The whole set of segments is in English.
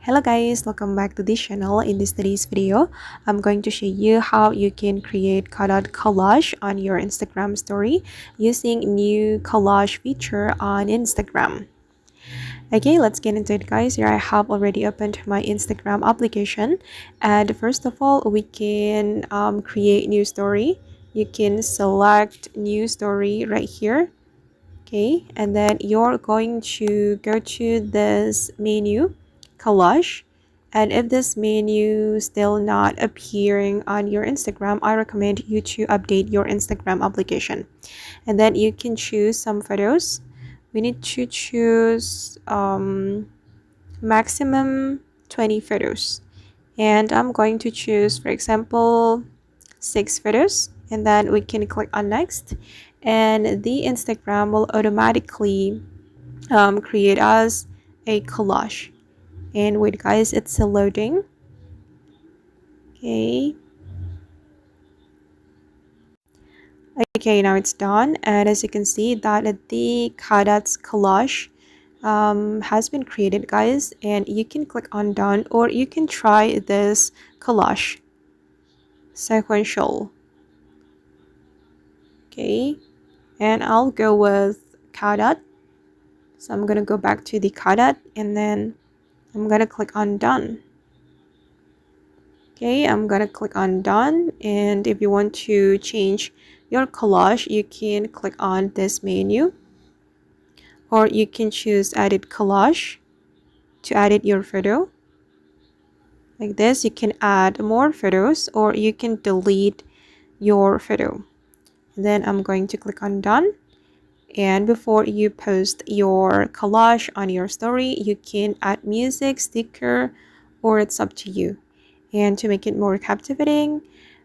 Hello guys, welcome back to this channel. In today's video, I'm going to show you how you can create cutout collage on your Instagram story using new collage feature on Instagram. Okay, let's get into it guys. Here I have already opened my Instagram application, and first of all we can create new story. You can select new story right here. Okay, and then you're going to go to this menu collage, and if this menu still not appearing on your Instagram, I recommend you to update your Instagram application, and then you can choose some photos. We need to choose maximum 20 photos, and I'm going to choose, for example, 6 photos, and then we can click on next, and the Instagram will automatically create us a collage. And wait guys, it's still loading. Okay, now it's done, and as you can see that the Cutout collage has been created guys, and you can click on done, or you can try this collage sequential. Okay, and I'll go with Cutout. So I'm gonna go back to the Cutout, and then I'm gonna click on done. Okay, I'm gonna click on done, and if you want to change your collage, you can click on this menu, or you can choose edit collage to edit your photo. Like this, you can add more photos, or you can delete your photo. And then I'm going to click on done. And before you post your collage on your story, you can add music, sticker, or it's up to you. And to make it more captivating,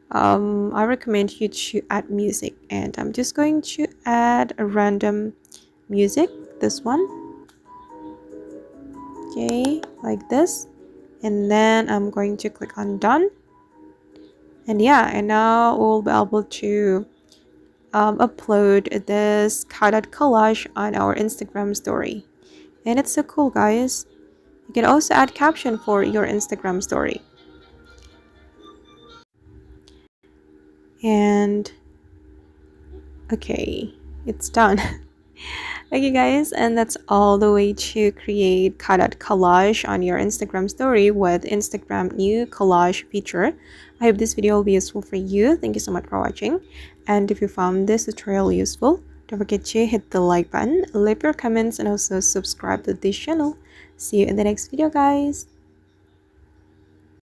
I recommend you to add music, and I'm just going to add a random music, this one. Okay, like this, and then I'm going to click on done. And yeah, and now we'll be able to upload this cutout collage on our Instagram story, and it's so cool guys. You can also add caption for your Instagram story. And okay, it's done. Okay guys, and that's all the way to create cutout collage on your Instagram story with Instagram new collage feature. I hope this video will be useful for you. Thank you so much for watching, and if you found this tutorial useful, don't forget to hit the like button, leave your comments, and also subscribe to this channel. See you in the next video guys.